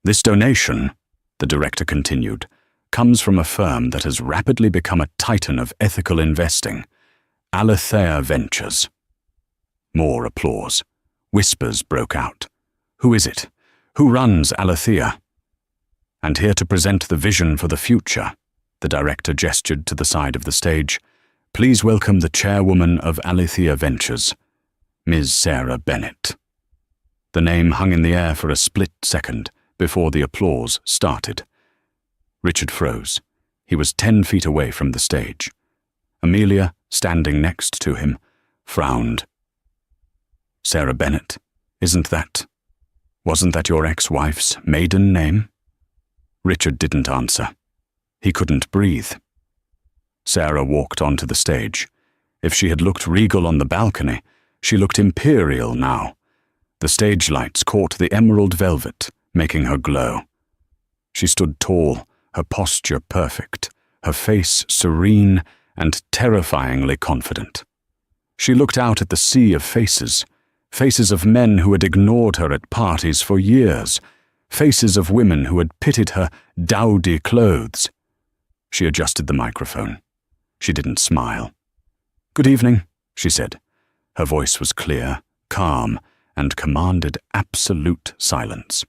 "This donation," the director continued, "comes from a firm that has rapidly become a titan of ethical investing, Alethea Ventures." More applause. Whispers broke out. "Who is it? Who runs Alethea?" "And here to present the vision for the future," the director gestured to the side of the stage, "please welcome the chairwoman of Alethea Ventures, Ms. Sarah Bennett." The name hung in the air for a split second before the applause started. Richard froze. He was 10 feet away from the stage. Amelia, standing next to him, frowned. "Sarah Bennett, wasn't that your ex-wife's maiden name?" Richard didn't answer. He couldn't breathe. Sarah walked onto the stage. If she had looked regal on the balcony, she looked imperial now. The stage lights caught the emerald velvet, making her glow. She stood tall, her posture perfect, her face serene and terrifyingly confident. She looked out at the sea of faces of men who had ignored her at parties for years, faces of women who had pitied her dowdy clothes. She adjusted the microphone. She didn't smile. "Good evening," she said. Her voice was clear, calm, and commanded absolute silence.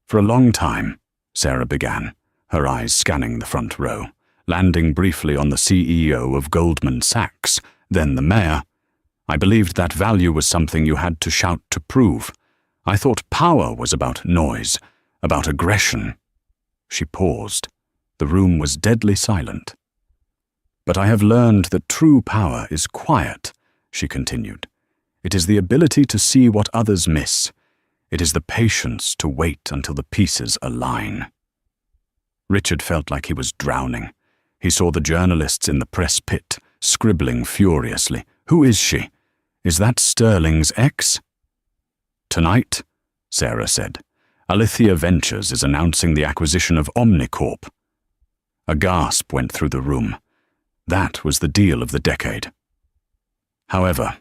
"For a long time," Sarah began, her eyes scanning the front row, landing briefly on the CEO of Goldman Sachs, then the mayor, "I believed that value was something you had to shout to prove. I thought power was about noise, about aggression." She paused. The room was deadly silent. "But I have learned that true power is quiet," she continued. "It is the ability to see what others miss. It is the patience to wait until the pieces align." Richard felt like he was drowning. He saw the journalists in the press pit, scribbling furiously. "Who is she? Is that Sterling's ex?" "Tonight," Sarah said, "Alethea Ventures is announcing the acquisition of Omnicorp." A gasp went through the room. That was the deal of the decade. "However,"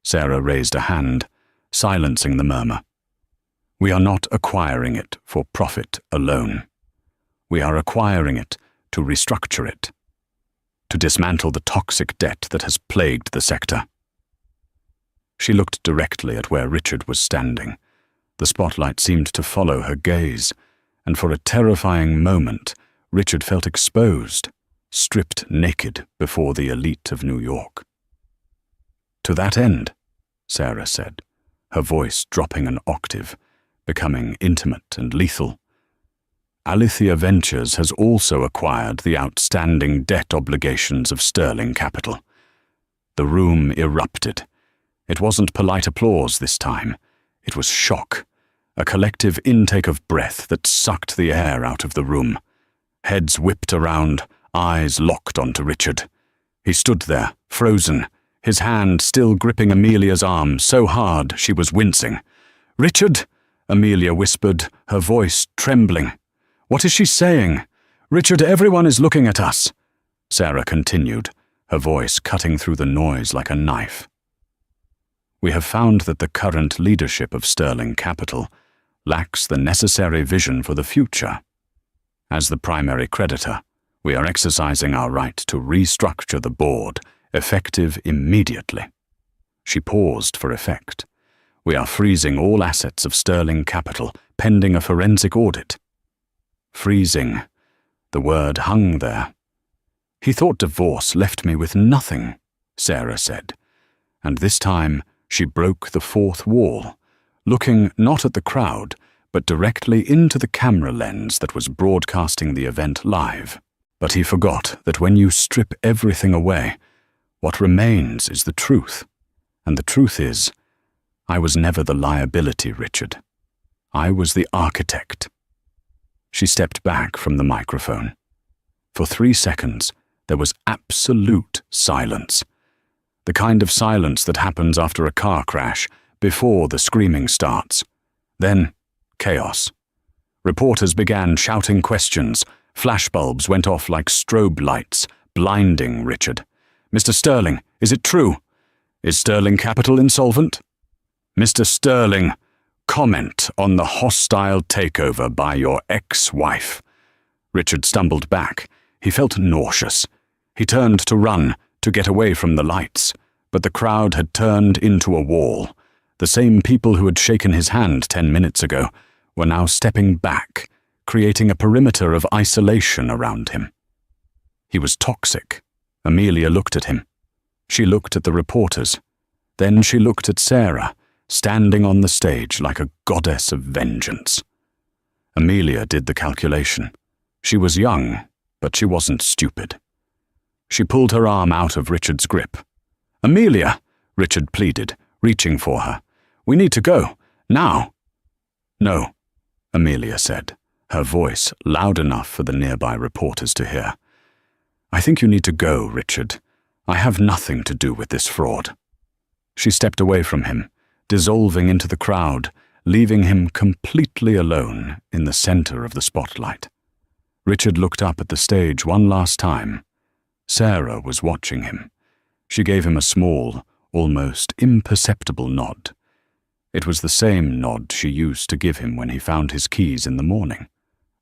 Sarah raised a hand, silencing the murmur, "we are not acquiring it for profit alone. We are acquiring it to restructure it, to dismantle the toxic debt that has plagued the sector." She looked directly at where Richard was standing. The spotlight seemed to follow her gaze, and for a terrifying moment, Richard felt exposed, stripped naked before the elite of New York. "To that end," Sarah said, her voice dropping an octave, becoming intimate and lethal, "Alethea Ventures has also acquired the outstanding debt obligations of Sterling Capital." The room erupted. It wasn't polite applause this time. It was shock, a collective intake of breath that sucked the air out of the room. Heads whipped around, eyes locked onto Richard. He stood there, frozen, his hand still gripping Amelia's arm so hard she was wincing. "Richard," Amelia whispered, her voice trembling. "What is she saying? Richard, everyone is looking at us," Sarah continued, her voice cutting through the noise like a knife. "We have found that the current leadership of Sterling Capital lacks the necessary vision for the future. As the primary creditor, we are exercising our right to restructure the board, effective immediately." She paused for effect. "We are freezing all assets of Sterling Capital, pending a forensic audit." Freezing. The word hung there. "He thought divorce left me with nothing," Sarah said. And this time, she broke the fourth wall, looking not at the crowd, but directly into the camera lens that was broadcasting the event live. "But he forgot that when you strip everything away, what remains is the truth. And the truth is, I was never the liability, Richard. I was the architect." She stepped back from the microphone. For 3 seconds, There was absolute silence. The kind of silence that happens after a car crash, before the screaming starts. Then, chaos. Reporters began shouting questions. Flashbulbs went off like strobe lights, blinding Richard. "Mr. Sterling, is it true? Is Sterling Capital insolvent? Mr. Sterling, comment on the hostile takeover by your ex-wife." Richard stumbled back. He felt nauseous. He turned to run, to get away from the lights, but the crowd had turned into a wall. The same people who had shaken his hand 10 minutes ago were now stepping back, creating a perimeter of isolation around him. He was toxic. Amelia looked at him. She looked at the reporters. Then she looked at Sarah, standing on the stage like a goddess of vengeance. Amelia did the calculation. She was young, but she wasn't stupid. She pulled her arm out of Richard's grip. "Amelia," Richard pleaded, reaching for her. "We need to go. Now." "No," Amelia said, her voice loud enough for the nearby reporters to hear. "I think you need to go, Richard. I have nothing to do with this fraud." She stepped away from him, dissolving into the crowd, leaving him completely alone in the center of the spotlight. Richard looked up at the stage one last time. Sarah was watching him. She gave him a small, almost imperceptible nod. It was the same nod she used to give him when he found his keys in the morning,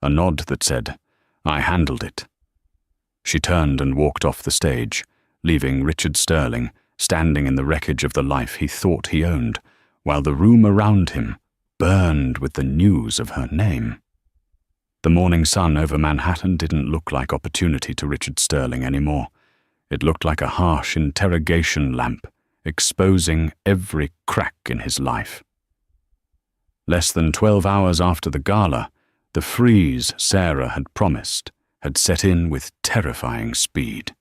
a nod that said, "I handled it." She turned and walked off the stage, leaving Richard Sterling standing in the wreckage of the life he thought he owned, while the room around him burned with the news of her name. The morning sun over Manhattan didn't look like opportunity to Richard Sterling anymore. It looked like a harsh interrogation lamp, exposing every crack in his life. Less than 12 hours after the gala, the freeze Sarah had promised had set in with terrifying speed.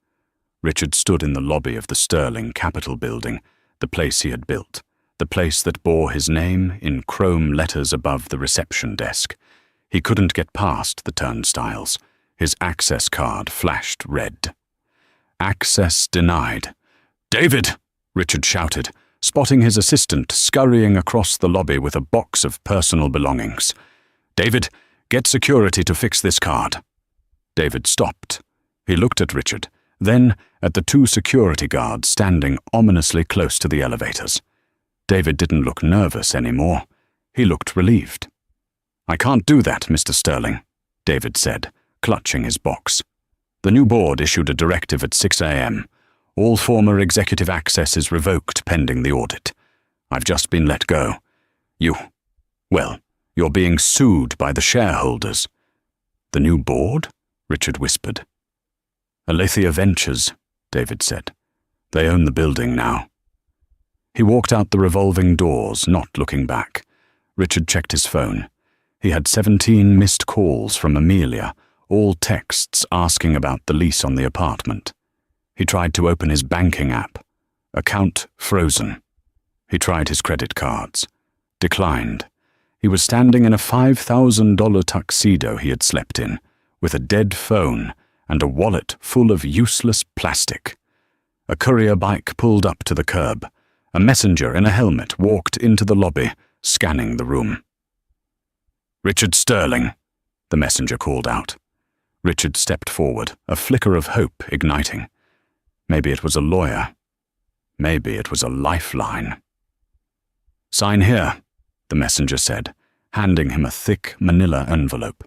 Richard stood in the lobby of the Sterling Capital building, the place he had built, the place that bore his name in chrome letters above the reception desk. He couldn't get past the turnstiles. His access card flashed red. "Access denied." "David!" Richard shouted, spotting his assistant scurrying across the lobby with a box of personal belongings. "David, get security to fix this card." David stopped. He looked at Richard, then at the 2 security guards standing ominously close to the elevators. David didn't look nervous anymore. He looked relieved. "I can't do that, Mr. Sterling," David said, clutching his box. "The new board issued a directive at 6 a.m. All former executive access is revoked pending the audit. I've just been let go. You're being sued by the shareholders." "The new board?" Richard whispered. "Aletheia Ventures," David said. "They own the building now." He walked out the revolving doors, not looking back. Richard checked his phone. He had 17 missed calls from Amelia, all texts asking about the lease on the apartment. He tried to open his banking app. Account frozen. He tried his credit cards. Declined. He was standing in a $5,000 tuxedo he had slept in, with a dead phone and a wallet full of useless plastic. A courier bike pulled up to the curb. A messenger in a helmet walked into the lobby, scanning the room. "Richard Sterling," the messenger called out. Richard stepped forward, a flicker of hope igniting. Maybe it was a lawyer. Maybe it was a lifeline. "Sign here," the messenger said, handing him a thick manila envelope.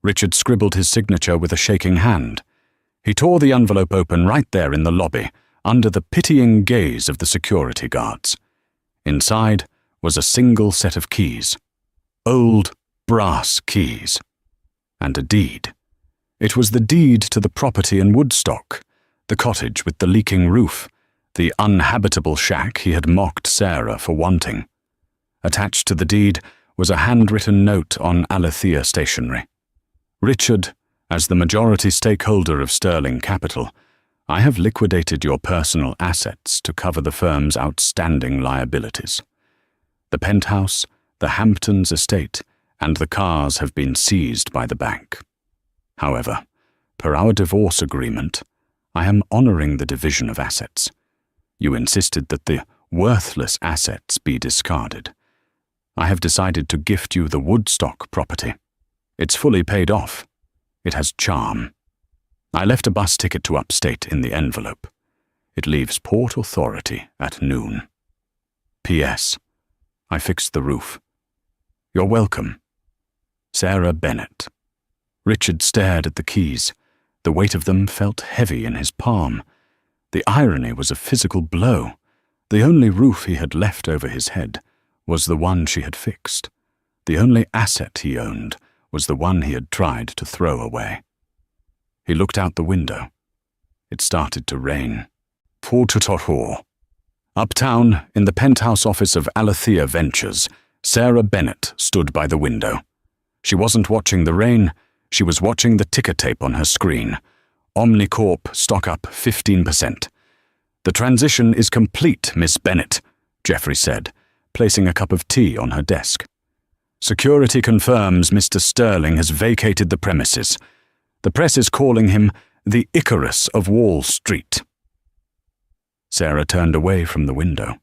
Richard scribbled his signature with a shaking hand. He tore the envelope open right there in the lobby, under the pitying gaze of the security guards. Inside was a single set of keys. Old brass keys. And a deed. It was the deed to the property in Woodstock, the cottage with the leaking roof, the uninhabitable shack he had mocked Sarah for wanting. Attached to the deed was a handwritten note on Aletheia stationery. "Richard, as the majority stakeholder of Sterling Capital, I have liquidated your personal assets to cover the firm's outstanding liabilities. The penthouse, the Hamptons estate, and the cars have been seized by the bank. However, per our divorce agreement, I am honoring the division of assets. You insisted that the worthless assets be discarded. I have decided to gift you the Woodstock property. It's fully paid off. It has charm. I left a bus ticket to upstate in the envelope. It leaves Port Authority at noon. P.S. I fixed the roof. You're welcome. Sarah Bennett. Richard stared at the keys. The weight of them felt heavy in his palm. The irony was a physical blow. The only roof he had left over his head was the one she had fixed. The only asset he owned was the one he had tried to throw away. He looked out the window. It started to rain. Portatorhor. Uptown, in the penthouse office of Alethea Ventures, Sarah Bennett stood by the window. She wasn't watching the rain. She was watching the ticker tape on her screen. Omnicorp stock up 15%. The transition is complete, Miss Bennett, Jeffrey said, placing a cup of tea on her desk. Security confirms Mr. Sterling has vacated the premises. The press is calling him the Icarus of Wall Street. Sarah turned away from the window.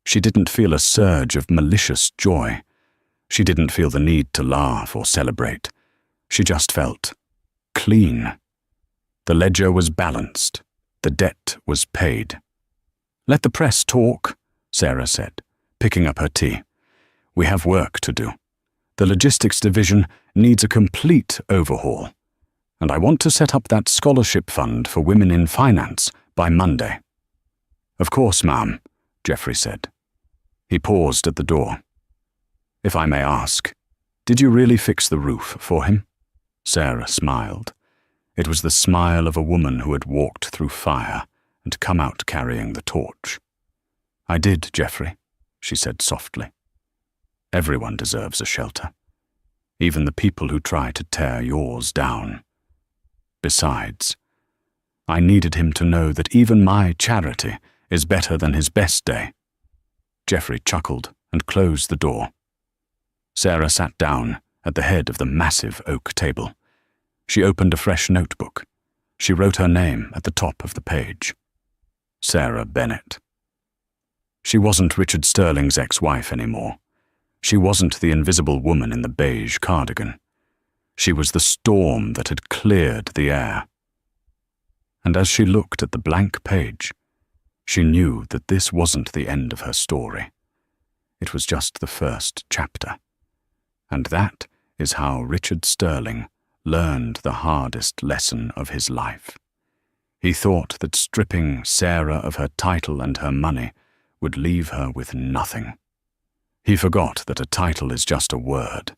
She didn't feel a surge of malicious joy. She didn't feel the need to laugh or celebrate. She just felt clean. The ledger was balanced. The debt was paid. Let the press talk, Sarah said, picking up her tea. We have work to do. The logistics division needs a complete overhaul. And I want to set up that scholarship fund for women in finance by Monday. Of course, ma'am, Jeffrey said. He paused at the door. If I may ask, did you really fix the roof for him? Sarah smiled. It was the smile of a woman who had walked through fire and come out carrying the torch. I did, Jeffrey, she said softly. Everyone deserves a shelter, even the people who try to tear yours down. Besides, I needed him to know that even my charity is better than his best day. Jeffrey chuckled and closed the door. Sarah sat down at the head of the massive oak table. She opened a fresh notebook. She wrote her name at the top of the page. Sarah Bennett. She wasn't Richard Sterling's ex-wife anymore. She wasn't the invisible woman in the beige cardigan. She was the storm that had cleared the air. And as she looked at the blank page, she knew that this wasn't the end of her story. It was just the first chapter. And that is how Richard Sterling learned the hardest lesson of his life. He thought that stripping Sarah of her title and her money would leave her with nothing. He forgot that a title is just a word,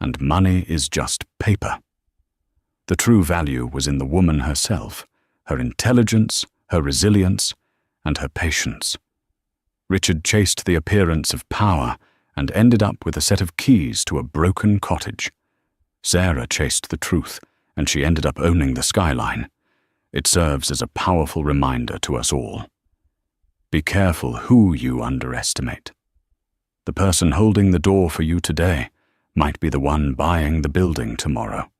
and money is just paper. The true value was in the woman herself, her intelligence, her resilience, and her patience. Richard chased the appearance of power and ended up with a set of keys to a broken cottage. Sarah chased the truth, and she ended up owning the skyline. It serves as a powerful reminder to us all. Be careful who you underestimate. The person holding the door for you today might be the one buying the building tomorrow.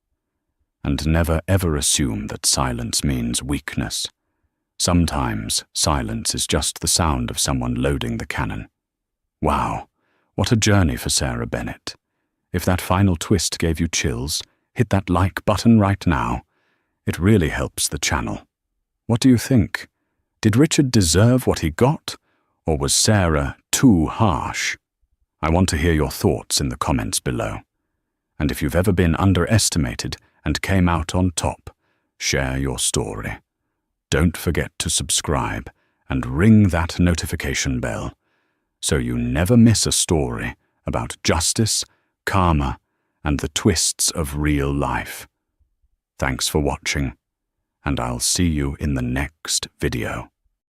And never ever assume that silence means weakness. Sometimes silence is just the sound of someone loading the cannon. Wow, what a journey for Sarah Bennett. If that final twist gave you chills, hit that like button right now. It really helps the channel. What do you think? Did Richard deserve what he got, or was Sarah too harsh? I want to hear your thoughts in the comments below. And if you've ever been underestimated and came out on top, share your story. Don't forget to subscribe and ring that notification bell so you never miss a story about justice, karma, and the twists of real life. Thanks for watching, and I'll see you in the next video.